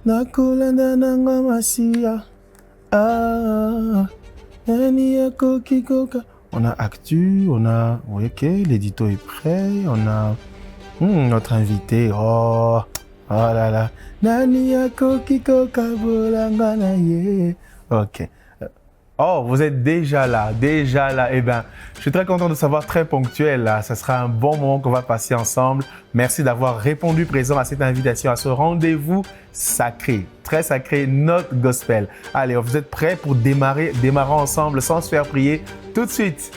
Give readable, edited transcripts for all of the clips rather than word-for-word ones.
nakolanda nanga masia. Ah, nani yako kikoka. On a actu, on a, ok, l'édito est prêt, on a notre invité, oh là là, nani yako kikoka bolanga na ye. Ok. Oh, vous êtes déjà là. Eh bien, je suis très content de savoir, très ponctuel là. Ça sera un bon moment qu'on va passer ensemble. Merci d'avoir répondu présent à cette invitation, à ce rendez-vous sacré, très sacré, notre gospel. Allez, vous êtes prêts pour démarrer ensemble sans se faire prier tout de suite.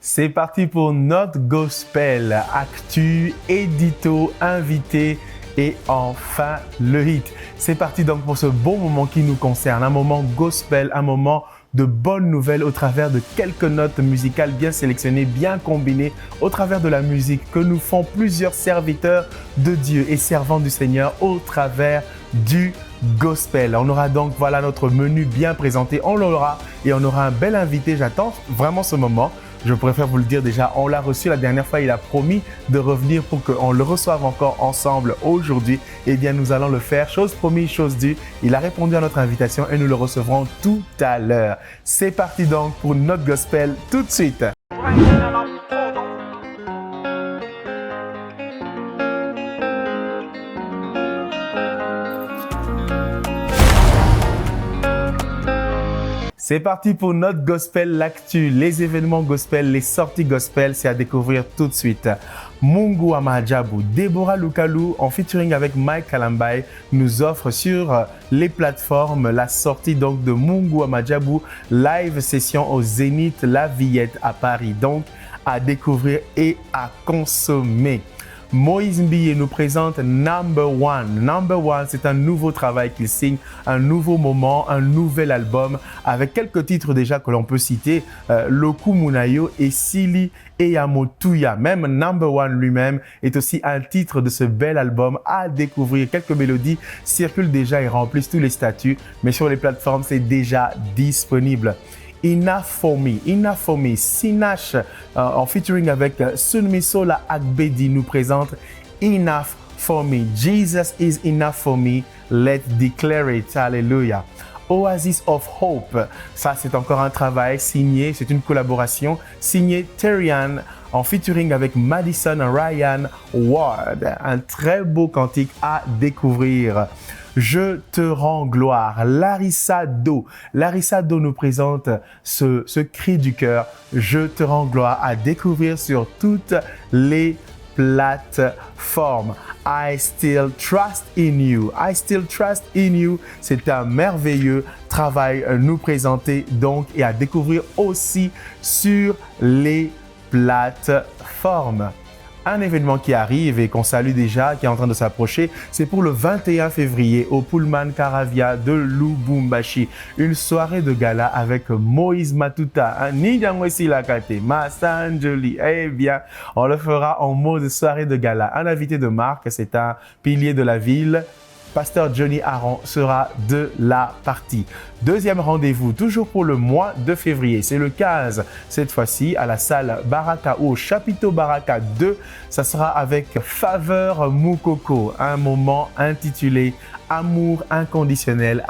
C'est parti pour notre gospel, actu, édito, invité et enfin le hit. C'est parti donc pour ce bon moment qui nous concerne, un moment gospel, un moment de bonnes nouvelles au travers de quelques notes musicales bien sélectionnées, bien combinées au travers de la musique que nous font plusieurs serviteurs de Dieu et servants du Seigneur au travers du gospel. On aura donc, voilà notre menu bien présenté, on l'aura et on aura un bel invité. J'attends vraiment ce moment. Je préfère vous le dire déjà, on l'a reçu la dernière fois, il a promis de revenir pour qu'on le reçoive encore ensemble aujourd'hui. Eh bien, nous allons le faire, chose promise, chose due. Il a répondu à notre invitation et nous le recevrons tout à l'heure. C'est parti donc pour notre gospel tout de suite. C'est parti pour notre gospel, l'actu, les événements gospel, les sorties gospel, c'est à découvrir tout de suite. Mungu wa Maajabu, Deborah Lukalu en featuring avec Mike Kalambai nous offre sur les plateformes la sortie donc de Mungu wa Maajabu, live session au Zénith La Villette à Paris, donc à découvrir et à consommer. Moïse Mbiye nous présente Number One. Number One, c'est un nouveau travail qu'il signe, un nouveau moment, un nouvel album avec quelques titres déjà que l'on peut citer, Loku Munayo et Sili Eyamotuya. Même Number One lui-même est aussi un titre de ce bel album à découvrir. Quelques mélodies circulent déjà et remplissent tous les statuts, mais sur les plateformes, c'est déjà disponible. Enough for Me, Sinash en featuring avec Sunmisola Agbedi nous présente Enough for Me. Jesus is enough for me, let's declare it, alléluia. Oasis of Hope, ça c'est encore un travail signé, c'est une collaboration signée Terrian en featuring avec Madison Ryan Ward, un très beau cantique à découvrir. Je te rends gloire. Larissa Do nous présente ce cri du cœur. Je te rends gloire à découvrir sur toutes les plateformes. I still trust in you. C'est un merveilleux travail nous présenter donc et à découvrir aussi sur les plateformes. Un événement qui arrive et qu'on salue déjà, qui est en train de s'approcher, c'est pour le 21 février au Pullman Caravia de Lubumbashi. Une soirée de gala avec Moïse Matuta, Nidamwesi Lakate, Massanjoli. Eh bien, on le fera en mode soirée de gala. Un invité de marque, c'est un pilier de la ville. Pasteur Johnny Aaron sera de la partie. Deuxième rendez-vous, toujours pour le mois de février. C'est le 15, cette fois-ci, à la salle Baraka ou au chapiteau Baraka 2. Ça sera avec Faveur Moukoko, un moment intitulé Amour inconditionnel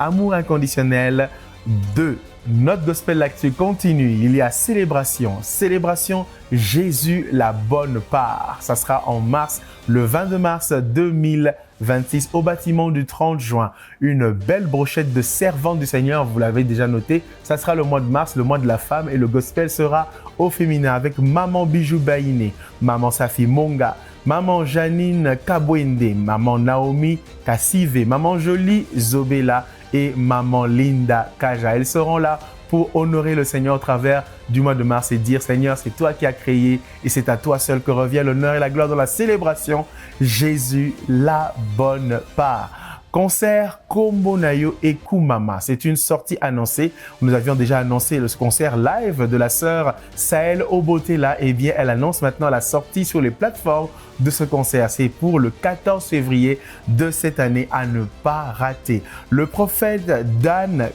2. Notre gospel l'actu continue. Il y a célébration Jésus la bonne part. Ça sera en mars, le 22 mars 2026 au bâtiment du 30 juin. Une belle brochette de servantes du Seigneur, vous l'avez déjà noté. Ça sera le mois de mars, le mois de la femme et le gospel sera au féminin avec Maman Bijou Baïné, Maman Safi Monga, Maman Janine Kabwende, Maman Naomi Kassive, Maman Jolie Zobela et Maman Linda Kaja. Elles seront là pour honorer le Seigneur au travers du mois de mars et dire Seigneur, c'est toi qui as créé et c'est à toi seul que revient l'honneur et la gloire dans la célébration. Jésus, la bonne part. Concert Kombo Nayo et Kumama. C'est une sortie annoncée. Nous avions déjà annoncé ce concert live de la sœur Sahel Obotela. Eh bien, elle annonce maintenant la sortie sur les plateformes de ce concert. C'est pour le 14 février de cette année à ne pas rater. Le prophète Dan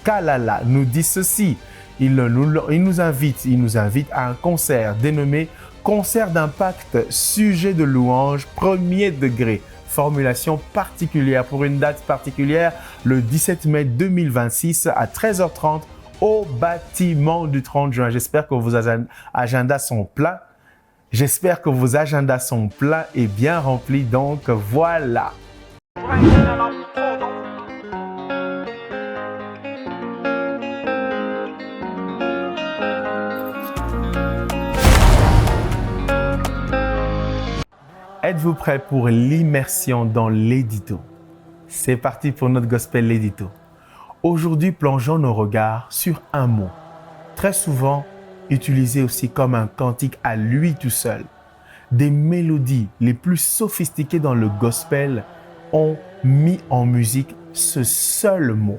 Kalala nous dit ceci. Il nous invite à un concert dénommé Concert d'impact, sujet de louange, premier degré. Formulation particulière pour une date particulière, le 17 mai 2026 à 13h30 au bâtiment du 30 juin. J'espère que vos agendas sont pleins. J'espère que vos agendas sont pleins et bien remplis. Donc voilà. Êtes-vous prêts pour l'immersion dans l'édito? C'est parti pour notre gospel l'édito. Aujourd'hui, plongeons nos regards sur un mot, très souvent utilisé aussi comme un cantique à lui tout seul. Des mélodies les plus sophistiquées dans le gospel ont mis en musique ce seul mot.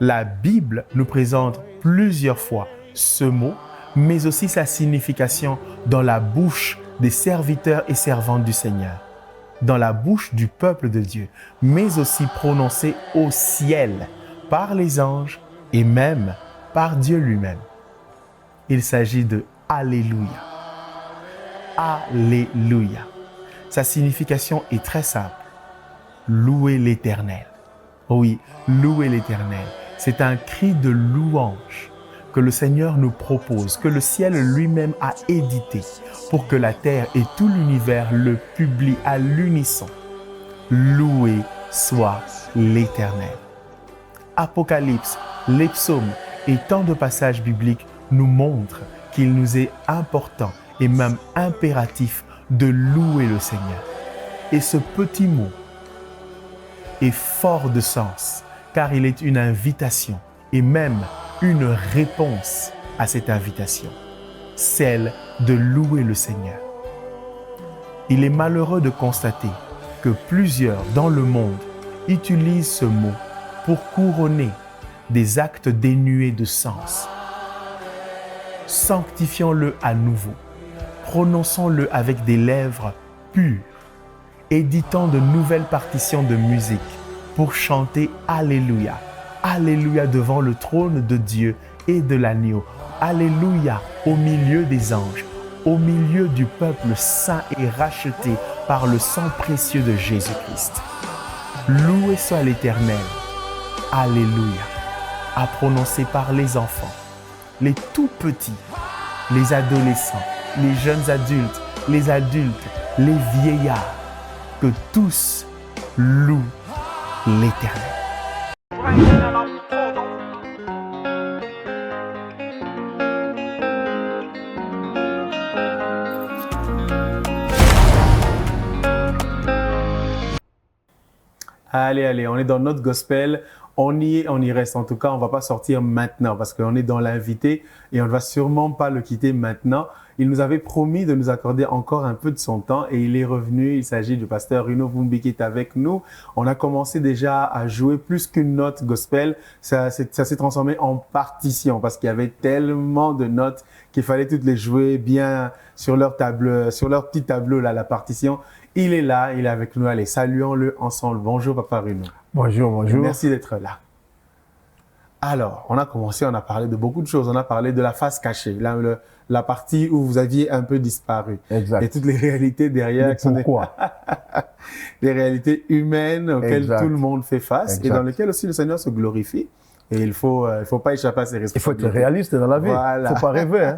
La Bible nous présente plusieurs fois ce mot, mais aussi sa signification dans la bouche des serviteurs et servantes du Seigneur, dans la bouche du peuple de Dieu, mais aussi prononcé au ciel par les anges et même par Dieu lui-même. Il s'agit de Alléluia. Alléluia. Sa signification est très simple. Louer l'Éternel. Oui, louer l'Éternel. C'est un cri de louange que le Seigneur nous propose, que le ciel lui-même a édité pour que la terre et tout l'univers le publient à l'unisson. Loué soit l'Éternel. Apocalypse, les psaumes et tant de passages bibliques nous montrent qu'il nous est important et même impératif de louer le Seigneur. Et ce petit mot est fort de sens car il est une invitation et même une réponse à cette invitation, celle de louer le Seigneur. Il est malheureux de constater que plusieurs dans le monde utilisent ce mot pour couronner des actes dénués de sens. Sanctifions-le à nouveau, prononçons-le avec des lèvres pures, éditons de nouvelles partitions de musique pour chanter Alléluia. Alléluia devant le trône de Dieu et de l'agneau. Alléluia au milieu des anges, au milieu du peuple saint et racheté par le sang précieux de Jésus-Christ. Loué soit l'Éternel. Alléluia. À prononcer par les enfants, les tout petits, les adolescents, les jeunes adultes, les vieillards. Que tous louent l'Éternel. Allez, on est dans notre gospel. On y reste. En tout cas, on ne va pas sortir maintenant parce qu'on est dans l'invité et on ne va sûrement pas le quitter maintenant. Il nous avait promis de nous accorder encore un peu de son temps et il est revenu. Il s'agit du pasteur Runo Vumbi qui est avec nous. On a commencé déjà à jouer plus qu'une note gospel. Ça s'est transformé en partition parce qu'il y avait tellement de notes qu'il fallait toutes les jouer bien sur leur petit tableau là, la partition. Il est là, il est avec nous. Allez, saluons-le ensemble. Bonjour, Papa Runo. Bonjour. Merci d'être là. Alors, on a commencé, on a parlé de beaucoup de choses. On a parlé de la face cachée, la partie où vous aviez un peu disparu. Exact. Et toutes les réalités derrière. Pourquoi? Les réalités humaines auxquelles Exact. tout le monde fait face Exact. et dans lesquelles aussi le Seigneur se glorifie. Et il faut pas échapper à ses responsabilités. Il faut être réaliste dans la vie. Voilà. Il ne faut pas rêver.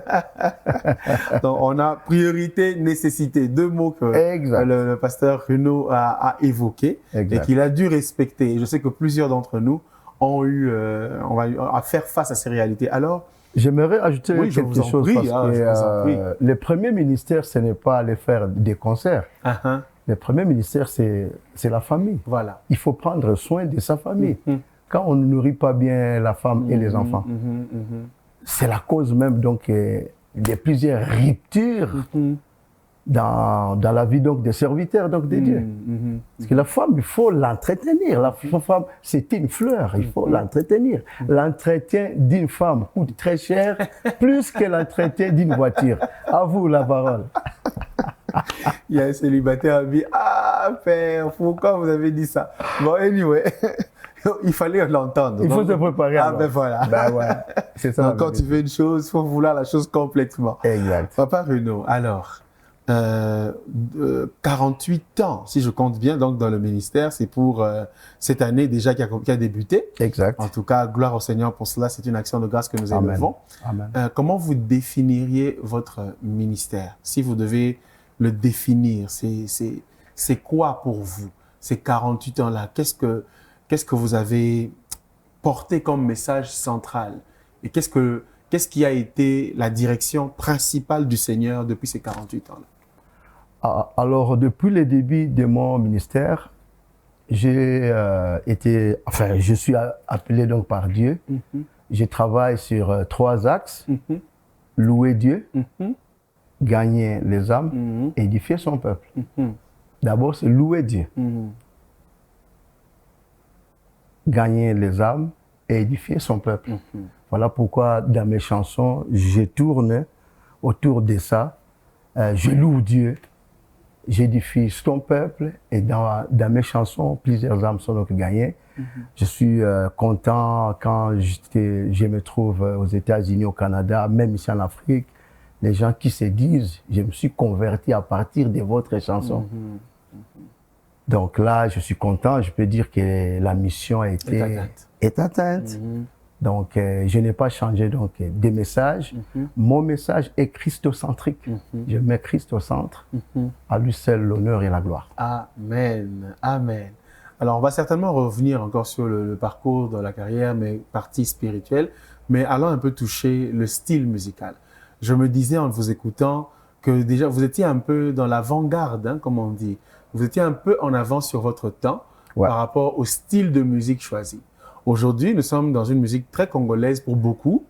Donc, on a priorité, nécessité. Deux mots que le pasteur Runo a évoqués et qu'il a dû respecter. Et je sais que plusieurs d'entre nous ont eu à faire face à ces réalités. Alors, j'aimerais ajouter quelque chose parce que le premier ministère, ce n'est pas aller faire des concerts. Le premier ministère, c'est la famille. Voilà. Il faut prendre soin de sa famille. Quand on ne nourrit pas bien la femme et les enfants, c'est la cause même donc de plusieurs ruptures dans la vie donc des serviteurs donc de Dieu. Parce que la femme, il faut l'entretenir. La femme, c'est une fleur, il faut l'entretenir. L'entretien d'une femme coûte très cher, plus que l'entretien d'une voiture. À vous la parole. Il y a un célibataire qui dit « Ah, père, pourquoi vous avez dit ça ?» Bon, anyway, il fallait l'entendre. Il faut se préparer. Ah, ben voilà. Ben ouais, c'est ça. Donc, quand tu fais une chose, il faut vouloir la chose complètement. Exact. Papa Renaud, alors, 48 ans, si je compte bien, donc dans le ministère, c'est pour cette année déjà qui a débuté. Exact. En tout cas, gloire au Seigneur pour cela, c'est une action de grâce que nous élevons. Amen. Comment vous définiriez votre ministère? Si vous devez le définir, c'est quoi pour vous, ces 48 ans-là? Qu'est-ce que vous avez porté comme message central? Et qu'est-ce qui a été la direction principale du Seigneur depuis ces 48 ans-là? Alors, depuis le début de mon ministère, je suis appelé donc par Dieu. Je travaille sur 3 axes. Louer Dieu, gagner les âmes, édifier son peuple. D'abord, c'est louer Dieu. Gagner les âmes et édifier son peuple. Voilà pourquoi dans mes chansons, je tourne autour de ça. Je loue Dieu, j'édifie son peuple et dans mes chansons, plusieurs âmes sont donc gagnées. Je suis content quand je me trouve aux États-Unis, au Canada, même ici en Afrique. Les gens qui se disent, je me suis converti à partir de votre chanson. Donc là, je suis content, je peux dire que la mission est atteinte. Donc, je n'ai pas changé donc, des messages. Mon message est christocentrique. Je mets Christ au centre. À lui seul l'honneur et la gloire. Amen. Amen. Alors, on va certainement revenir encore sur le parcours de la carrière, mais partie spirituelle. Mais allons un peu toucher le style musical. Je me disais en vous écoutant que déjà, vous étiez un peu dans l'avant-garde, hein, comme on dit. Vous étiez un peu en avance sur votre temps par rapport au style de musique choisi. Aujourd'hui, nous sommes dans une musique très congolaise pour beaucoup,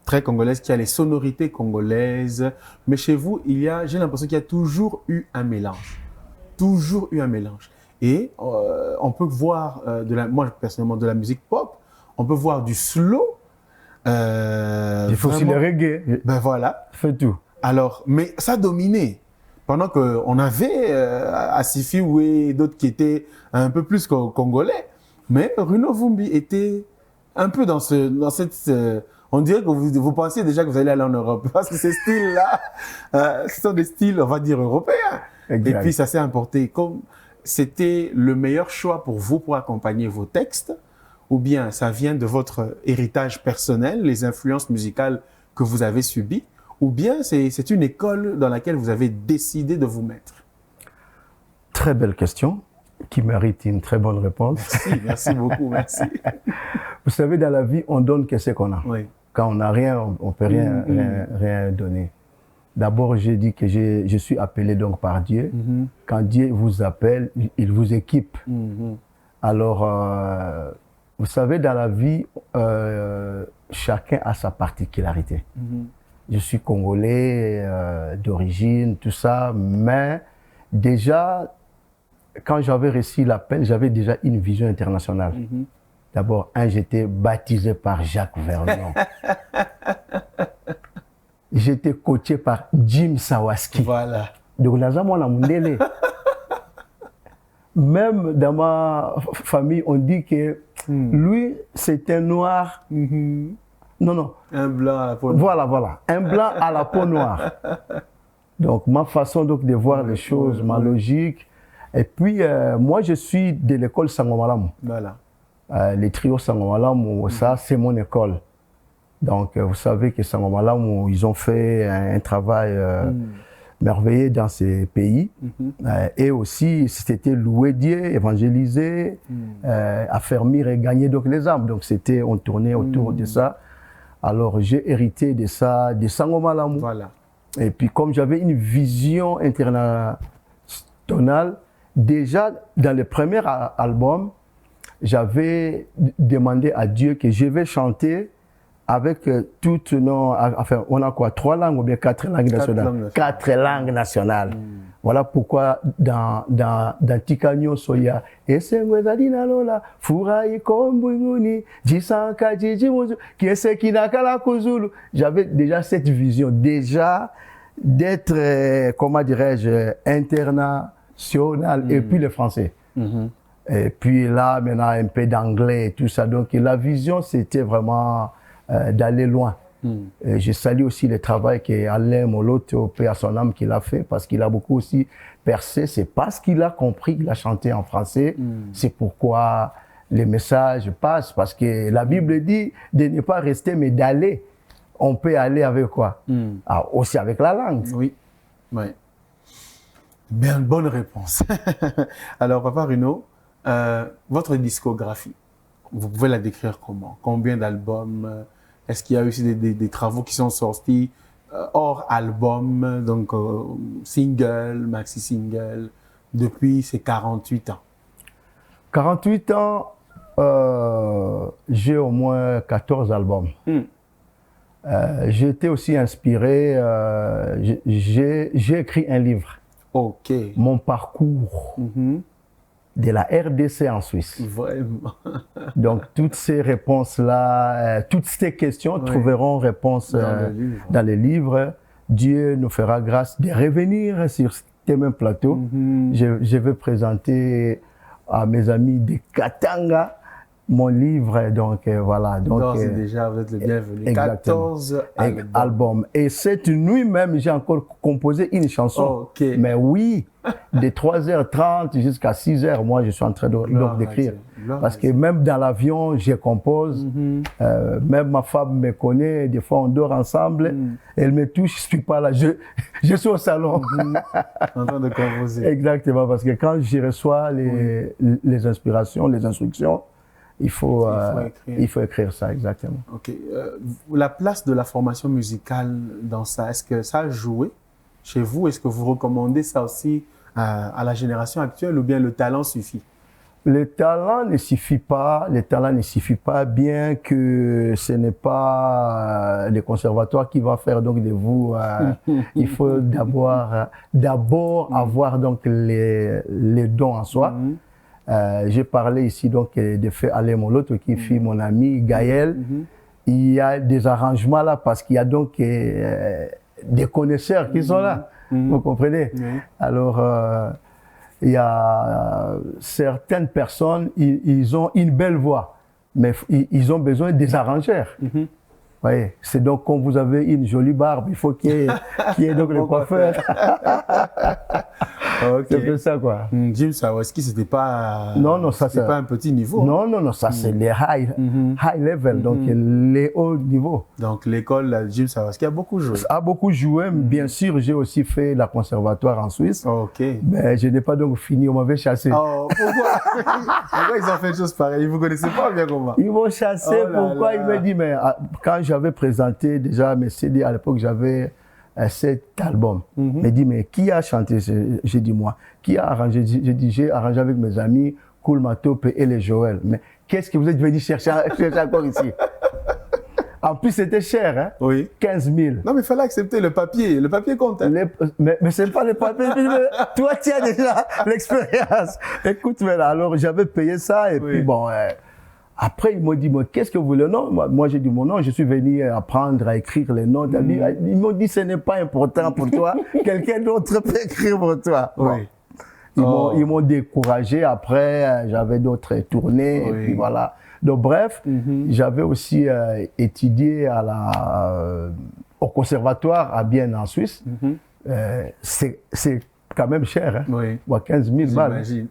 très congolaise, qui a les sonorités congolaises. Mais chez vous, j'ai l'impression qu'il y a toujours eu un mélange. Toujours eu un mélange. Et on peut voir, moi personnellement, de la musique pop, on peut voir du slow. Il faut aussi le reggae. Ben voilà. Fait tout. Alors, mais ça dominait. Pendant qu'on avait Asifi Oué et d'autres qui étaient un peu plus congolais. Mais Renaud Vumbi était un peu dans cette... on dirait que vous pensiez déjà que vous allez aller en Europe. Parce que ces styles-là, ce sont des styles, on va dire, européens. Exact. Et puis, ça s'est importé. Comme c'était le meilleur choix pour vous pour accompagner vos textes, ou bien ça vient de votre héritage personnel, les influences musicales que vous avez subies, ou bien c'est une école dans laquelle vous avez décidé de vous mettre? Très belle question, qui mérite une très bonne réponse. Merci beaucoup, merci. Vous savez, dans la vie, on donne que ce qu'on a. Oui. Quand on n'a rien, on ne peut rien donner. D'abord, j'ai dit que je suis appelé donc par Dieu. Quand Dieu vous appelle, il vous équipe. Alors, vous savez, dans la vie, chacun a sa particularité. Je suis congolais d'origine, tout ça, mais déjà, quand j'avais reçu l'appel, j'avais déjà une vision internationale. D'abord, j'étais baptisé par Jacques Vernon. J'étais coaché par Jim Sawaski. Voilà. Donc, même dans ma famille, on dit que lui, c'est un noir. Non. Un blanc à la peau noire. Voilà. Un blanc à la peau noire. Donc, ma façon donc, de voir les choses, ma logique. Et puis, moi, je suis de l'école Sangomalamu. Voilà. Les trios Sangomalamu, ça, c'est mon école. Donc, vous savez que Sangomalamu, ils ont fait un travail merveilleux dans ces pays. Et aussi, c'était louer Dieu, évangéliser, affermir et gagner donc les âmes. Donc, on tournait autour de ça. Alors, j'ai hérité de ça, de Sangomalamu. Voilà. Et puis, comme j'avais une vision internationale, déjà, dans le premier album, j'avais demandé à Dieu que je vais chanter avec toutes nos, enfin, on a quoi, 3 langues ou bien 4 langues nationales? 4 langues nationales. Voilà pourquoi dans Tikanyo Soya, Esengwezalina Lola, Furai Kombunguni, Jisanka Jijimuzu, Kiesekinakala Kuzulu. J'avais déjà cette vision, déjà d'être, comment dirais-je, international, et puis le français. Et puis là, maintenant, un peu d'anglais et tout ça. Donc la vision, c'était vraiment d'aller loin. Je salue aussi le travail qu'Alain Moloto, paix à son âme, qu'il a fait, parce qu'il a beaucoup aussi percé. C'est parce qu'il a compris qu'il a chanté en français. C'est pourquoi les messages passent, parce que la Bible dit de ne pas rester, mais d'aller. On peut aller avec quoi? Aussi avec la langue. Oui, oui. Bien, bonne réponse. Alors, Papa Runo, votre discographie, vous pouvez la décrire comment? Combien d'albums? Est-ce qu'il y a aussi des travaux qui sont sortis hors album, donc single, maxi-single, depuis ces 48 ans? 48 ans, j'ai au moins 14 albums. J'ai été aussi inspiré, j'ai écrit un livre. Ok. Mon parcours de la RDC en Suisse. Vraiment. Donc, toutes ces réponses-là, toutes ces questions trouveront réponse dans le livre. Dieu nous fera grâce de revenir sur ces mêmes plateaux. Je vais présenter à mes amis de Katanga mon livre, donc voilà. Donc déjà, vous êtes le bienvenu. Exactement. 14 albums. Et cette nuit même, j'ai encore composé une chanson. Okay. Mais oui, de 3h30 jusqu'à 6h, moi, je suis en train d'écrire. Parce que même dans l'avion, je compose. Même ma femme me connaît. Des fois, on dort ensemble. Elle me touche, je suis pas là. Je suis au salon. En train de composer. Exactement, parce que quand je reçois les inspirations, les instructions, il faut écrire ça, exactement. Ok. La place de la formation musicale dans ça, est-ce que ça a joué chez vous? Est-ce que vous recommandez ça aussi à la génération actuelle ou bien le talent suffit? Le talent ne suffit pas. Le talent ne suffit pas, bien que ce n'est pas le conservatoire qui va faire donc de vous. Il faut d'abord avoir donc les dons en soi. J'ai parlé ici donc de fait Alain Moloto qui fut mon ami Gaël. Il y a des arrangements là parce qu'il y a donc des connaisseurs qui sont là. Vous comprenez? Alors il y a certaines personnes, ils ont une belle voix, mais ils ont besoin des arrangeurs. Ouais, c'est donc quand vous avez une jolie barbe, il faut qu'il y ait donc le coiffeur. C'est un peu ça, quoi. Jim Sawaski, c'était pas, ça c'est pas un petit niveau. Non, ça c'est les high level, donc les hauts niveaux. Donc l'école Jim Sawaski a beaucoup joué. A beaucoup joué, bien sûr, j'ai aussi fait la conservatoire en Suisse. Ok. Mais je n'ai pas donc fini, on m'avait chassé. Oh, pourquoi? Pourquoi ils ont fait une chose pareille? Vous ne connaissez pas bien comment? Ils m'ont chassé, pourquoi? Il m'a dit, mais quand j'avais présenté déjà mes CD, à l'époque j'avais 7 albums. Il m'a dit, mais qui a chanté? J'ai dit moi. Qui a arrangé? J'ai dit, j'ai arrangé avec mes amis Koul Matope et les Joël. Mais qu'est-ce que vous êtes venu chercher encore ici? En plus, c'était cher, hein? Oui. 15 000. Non, mais il fallait accepter le papier. Le papier compte. Hein? Mais c'est pas le papier. Toi, tu as déjà l'expérience. Écoute, mais là, alors j'avais payé ça et puis bon. Après, ils m'ont dit, mais qu'est-ce que vous voulez? Non, moi j'ai dit mon nom, je suis venu apprendre à écrire les noms. Ils m'ont dit, ce n'est pas important pour toi, quelqu'un d'autre peut écrire pour toi. Oui. Bon. Ils m'ont découragé. Après, j'avais d'autres tournées et puis voilà. Donc bref, j'avais aussi étudié au conservatoire à Bienne en Suisse. C'est quand même cher, hein? Oui. 15 000 balles. J'imagine.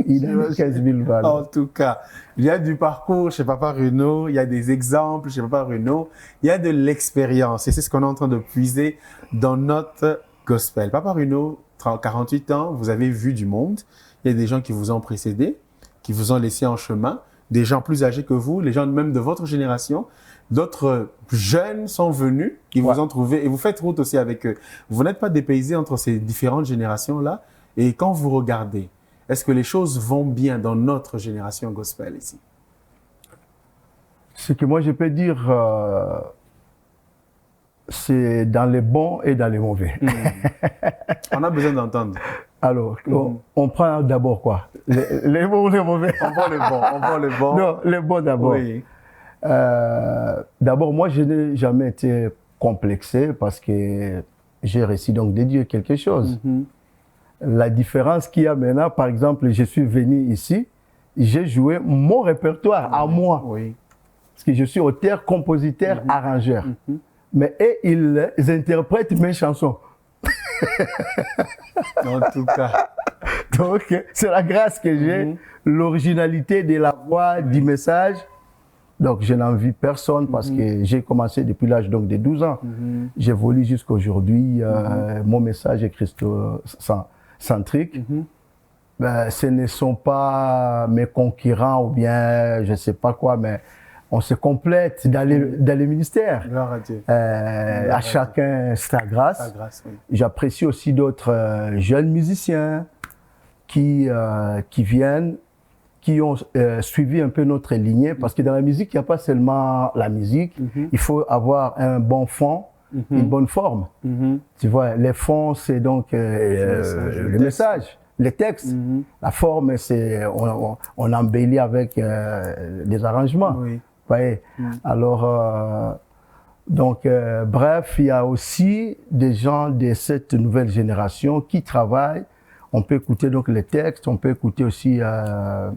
Il a mis 15 000 balles. En tout cas, il y a du parcours chez Papa Runo, il y a des exemples chez Papa Runo, il y a de l'expérience et c'est ce qu'on est en train de puiser dans notre gospel. Papa Runo, 48 ans, vous avez vu du monde, il y a des gens qui vous ont précédé, qui vous ont laissé en chemin, des gens plus âgés que vous, les gens même de votre génération. D'autres jeunes sont venus, qui vous ont trouvé, et vous faites route aussi avec eux. Vous n'êtes pas dépaysé entre ces différentes générations-là. Et quand vous regardez, est-ce que les choses vont bien dans notre génération gospel ici? Ce que moi je peux dire, c'est dans les bons et dans les mauvais. On a besoin d'entendre. Alors, on prend d'abord quoi? Les bons ou les mauvais? On prend les bons, on prend les bons. Non, les bons d'abord. Oui. D'abord, moi je n'ai jamais été complexé parce que j'ai réussi donc de dire quelque chose. La différence qu'il y a maintenant, par exemple, je suis venu ici, j'ai joué mon répertoire à moi. Oui. Parce que je suis auteur, compositeur, arrangeur. Mais eux, ils interprètent mes chansons. En tout cas. Donc, c'est la grâce que j'ai, l'originalité de la voix, du message. Donc, je n'envie personne parce que j'ai commencé depuis l'âge donc de 12 ans. J'évolue jusqu'à aujourd'hui. Mon message est christocentrique. Ben, ce ne sont pas mes concurrents ou bien je ne sais pas quoi, mais on se complète dans les ministères. Gloire à Dieu. À chacun sa grâce. Ta grâce, oui. J'apprécie aussi d'autres jeunes musiciens qui viennent, qui ont suivi un peu notre lignée, parce que dans la musique, il n'y a pas seulement la musique, il faut avoir un bon fond, une bonne forme. Tu vois, les fonds, c'est donc le message, les textes. La forme, c'est on embellit avec des arrangements. Oui. Ouais. Alors, donc, bref, il y a aussi des gens de cette nouvelle génération qui travaillent. On peut écouter donc les textes, on peut écouter aussi la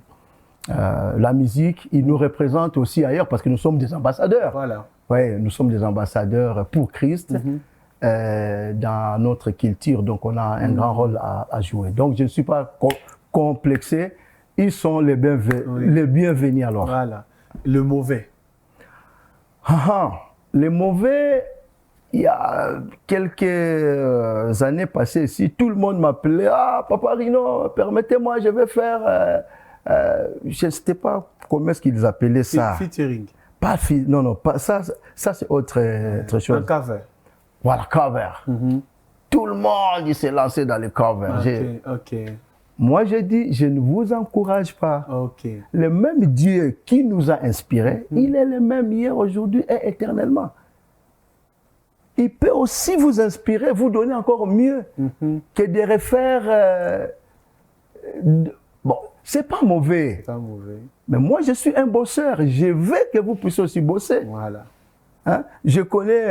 musique. Ils nous représentent aussi ailleurs parce que nous sommes des ambassadeurs. Voilà. Ouais, nous sommes des ambassadeurs pour Christ dans notre culture. Donc, on a un grand rôle à jouer. Donc, je ne suis pas complexé. Ils sont les bienvenus alors. Voilà. Le mauvais. Les mauvais, il y a quelques années passées ici, tout le monde m'appelait « Ah, Papa Rino, permettez-moi, je vais faire… je ne sais pas comment est-ce qu'ils appelaient ça. Featuring. Pas non, pas ça c'est autre chose. Un cover. Voilà, cover. Tout le monde, il s'est lancé dans les covers. Ok. Moi, j'ai dit, je ne vous encourage pas. Ok. Le même Dieu qui nous a inspirés, il est le même hier, aujourd'hui et éternellement. Il peut aussi vous inspirer, vous donner encore mieux que de refaire… bon, c'est pas mauvais. Pas mauvais. Mais moi, je suis un bosseur. Je veux que vous puissiez aussi bosser. Voilà. Hein? Je connais,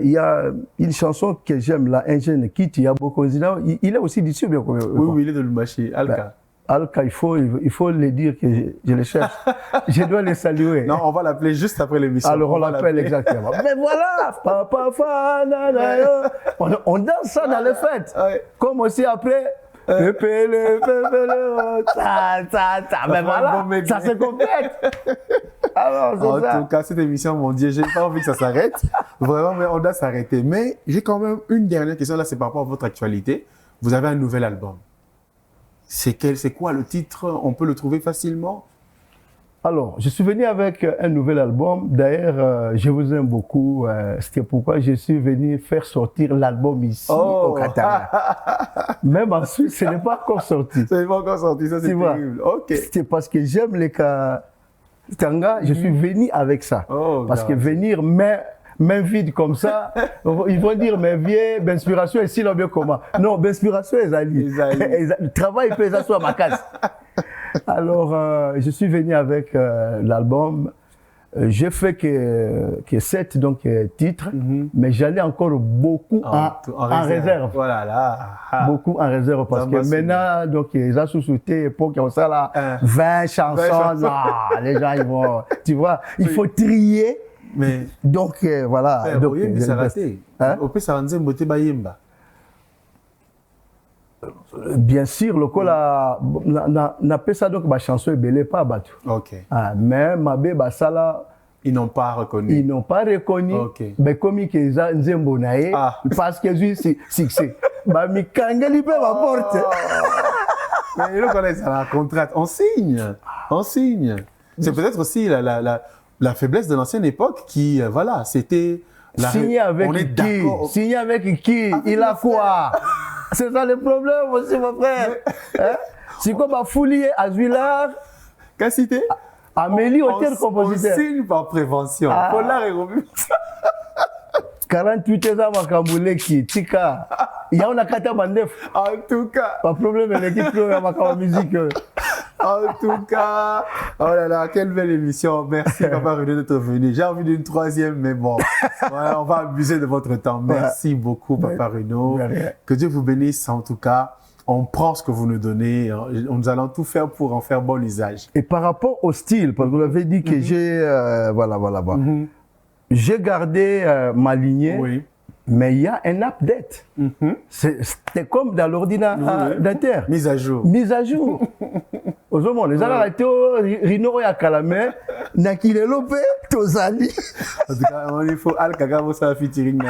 il y a une chanson que j'aime, là, Un jeune quitte, il y a beaucoup il est aussi d'ici. Oui, il est de Lumachi, Alka. Alka, il faut le dire que je le cherche. Je dois le saluer. Non, on va l'appeler juste après l'émission. Alors, on l'appelle exactement. Mais voilà, papa, on danse ça dans les fêtes. Ouais. Comme aussi après, mais voilà, ça se complète. Alors, en tout cas, cette émission, mon Dieu, j'ai pas envie que ça s'arrête. Vraiment, mais on doit s'arrêter. Mais j'ai quand même une dernière question, là, c'est par rapport à votre actualité. Vous avez un nouvel album. C'est quoi le titre? On peut le trouver facilement? Alors, je suis venu avec un nouvel album. D'ailleurs, je vous aime beaucoup. C'était pourquoi je suis venu faire sortir l'album ici au Qatar. Même en Suisse, ce n'est pas encore sorti. Ce n'est pas encore sorti, ça c'est terrible. Ok. C'est parce que j'aime les Katanga, je suis venu avec ça. Parce que venir main vide comme ça, ils vont dire, mais viens, l'inspiration est si là bien comment. Non, l'inspiration est Ali. Le travail peut être à ma case. Alors, je suis venu avec l'album. J'ai fait que 7 donc, titres, mais j'allais encore beaucoup en réserve. Voilà, là. Beaucoup en réserve parce que maintenant, donc, ils ont sous-souté pour qu'on ça là, 20 chansons. Non, les gens, ils vont, tu vois, il faut trier. Mais, donc, voilà. Donc, mais ça raté. Au plus, ça rendait Mbote Bayemba. Bien sûr, le col n'a pas ça donc ma chanson est belle pas battu. Ok. Mais ma bébé ça là. Ils n'ont pas reconnu. Ils n'ont pas reconnu. Ok. Mais comme ils ont nzembo nae, parce que je suis succès. Bah mi kangeli peut ma porte. Mais le connaît ça la contrainte. On signe. On signe. C'est peut-être aussi la faiblesse de l'ancienne époque qui voilà, c'était. Signé avec qui? Signé avec qui? Il a quoi? C'est ça le problème aussi, mon frère. Hein? C'est comme à Foulier, à Zuilar. Quelle cité? Amélie, auteur-compositeur. On signe par prévention. Polar et Romu. 48 ans, Makambouleki, Tika. Il y a une kata mandef. En tout cas. Pas de problème, l'équipe de musique. En tout cas, oh là là, quelle belle émission. Merci, Papa Renaud, d'être venu. J'ai envie d'une troisième, mais bon, ouais, on va abuser de votre temps. Merci beaucoup, Papa Renaud. Que Dieu vous bénisse, en tout cas. On prend ce que vous nous donnez. Nous allons tout faire pour en faire bon usage. Et par rapport au style, parce que vous avez dit que j'ai... voilà. J'ai gardé ma lignée, oui. Mais il y a un update. C'était comme dans l'ordinateur. Mise à jour. Mise à jour. Aux hommes, les arrêtés, Rino et Akalame, Nakilelo, Tozali. En tout cas, il faut Al-Kagamo, ça featuring.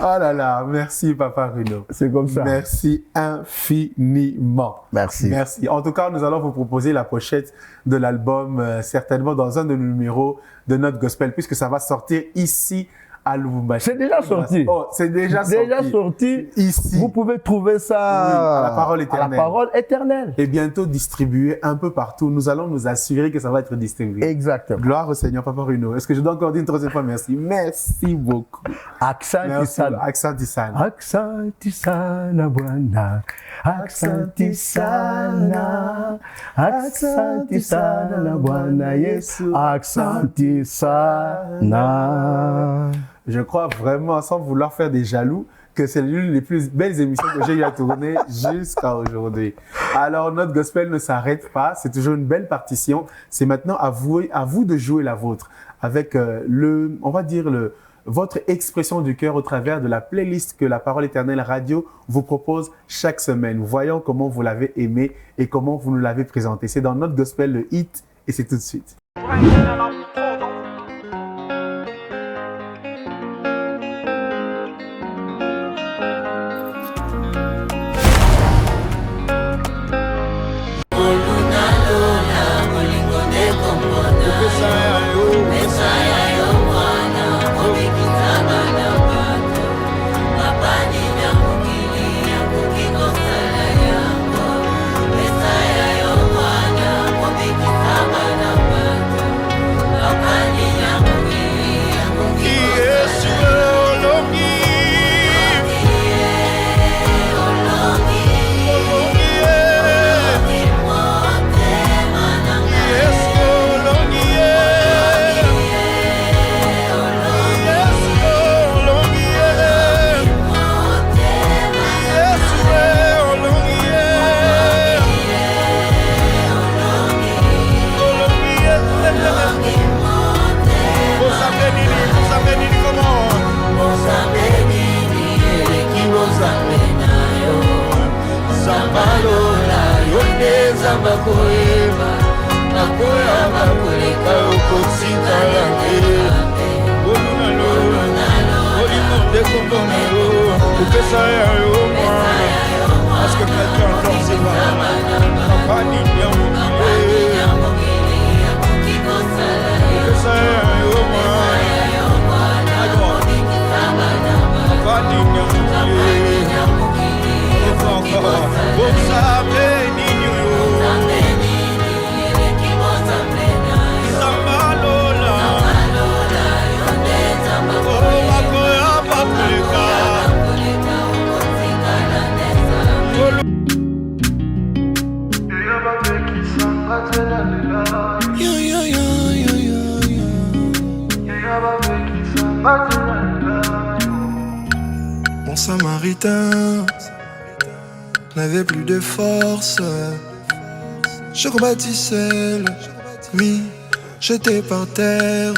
Oh là là, merci Papa Renaud. C'est comme ça. Merci infiniment. Merci. Merci. En tout cas, nous allons vous proposer la pochette de l'album, certainement dans un de nos numéros de notre gospel, puisque ça va sortir ici à Lubumbashi. C'est déjà sorti. Oh, c'est déjà sorti. Ici. Vous pouvez trouver ça à la Parole Éternelle. À la Parole Éternelle. Et bientôt distribué un peu partout. Nous allons nous assurer que ça va être distribué. Exactement. Gloire au Seigneur, Papa Renaud. Est-ce que je dois encore dire une troisième fois merci? Merci beaucoup. Accent Tisana. Accent Tisana. Accent Tisana, Bwana. Accent Tisana. Accent Tisana, Bwana Yesu. Accent Tisana. Je crois vraiment, sans vouloir faire des jaloux, que c'est l'une des plus belles émissions que j'ai eu à tourner jusqu'à aujourd'hui. Alors, notre gospel ne s'arrête pas. C'est toujours une belle partition. C'est maintenant à vous de jouer la vôtre avec votre expression du cœur au travers de la playlist que la Parole Éternelle Radio vous propose chaque semaine. Voyons comment vous l'avez aimé et comment vous nous l'avez présenté. C'est dans notre gospel le hit et c'est tout de suite. Mon samaritain n'avait plus de force. Je combattis seul, oui, j'étais par terre.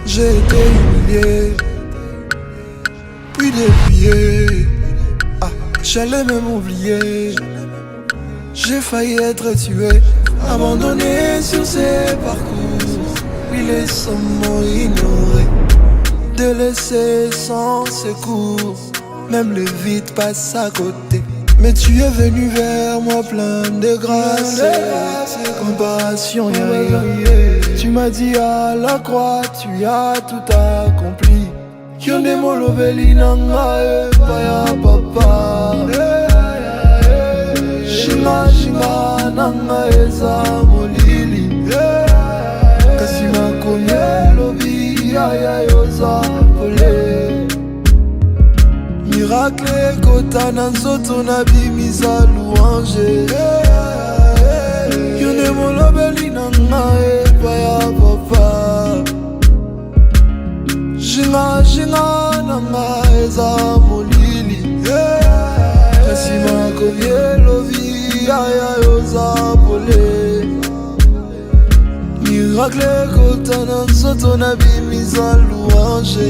J'ai été humilié, puis déplié. Ah, j'allais même oublier. J'ai failli être tué, abandonné sur ces parcours. Oui, les sommes ignorés, délaissé sans secours. Même le vide passe à côté. Mais tu es venu vers moi plein de grâce et compassion. Tu m'as dit à la croix, tu as tout accompli. Yonde moloveli nanga paya papa. Shinga shinga na nanga eza molili kasi makomi elobi yaya yoza pole miracle ekota na nzoto na bimisa louange yo nde molobeli nanga epai ya papa jinga nanga eza molili kasi makomi elobi yaya yoza pole miracle ekota na nzoto na bimisa louange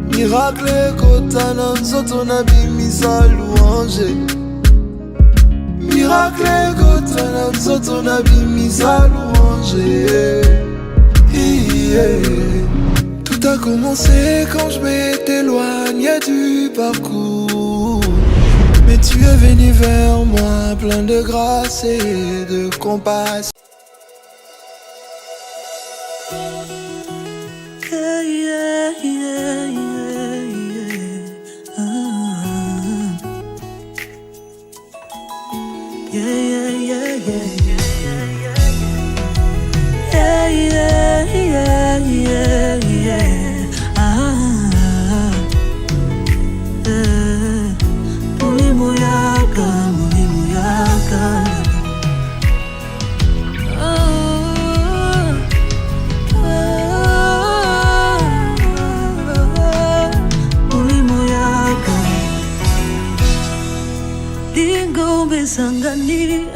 miracle ekota na nzoto na bimisa louange miracle ekota na nzoto na bimisa louange Tout a commencé quand je m'éloignais du parcours. Mais tu es venu vers moi plein de grâce et de compassion. Sangani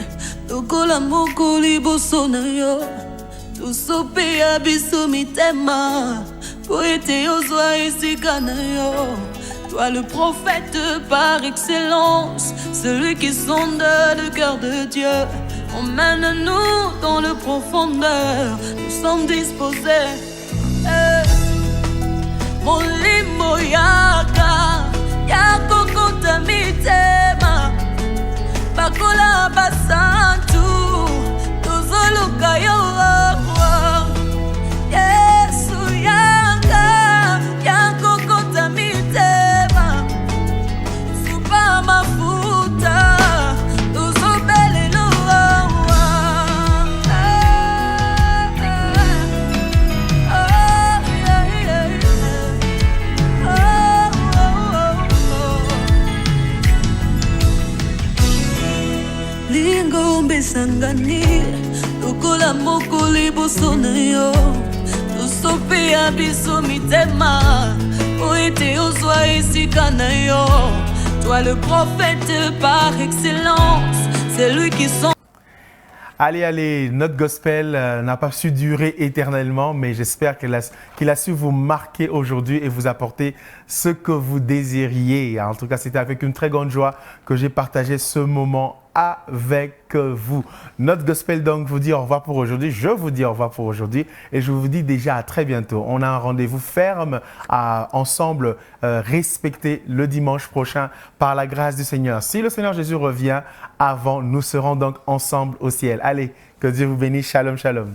lokola moko liboso na yo tosope ya biso mitema po ete ozwa esika na yo. Toi le prophète par excellence, celui qui sonde le cœur de Dieu, emmène-nous dans le profondeur, nous sommes disposés. Molimo yaka yako kota mitema bakola basantu tozoluka yo Yesu yanga yakokota mitema supa mafuta tozobelelo Sangani lokola moko liboso na yo tosope ya biso mitema po ete ozwa esika na yo. Toi le prophète par excellence, c'est lui qui sont. Allez, notre gospel n'a pas su durer éternellement, mais j'espère qu'il a su vous marquer aujourd'hui et vous apporter ce que vous désiriez. En tout cas, c'était avec une très grande joie que j'ai partagé ce moment avec vous. Notre gospel donc vous dit au revoir pour aujourd'hui. Je vous dis au revoir pour aujourd'hui et je vous dis déjà à très bientôt. On a un rendez-vous ferme à ensemble respecter le dimanche prochain par la grâce du Seigneur. Si le Seigneur Jésus revient avant, nous serons donc ensemble au ciel. Allez, que Dieu vous bénisse. Shalom, shalom.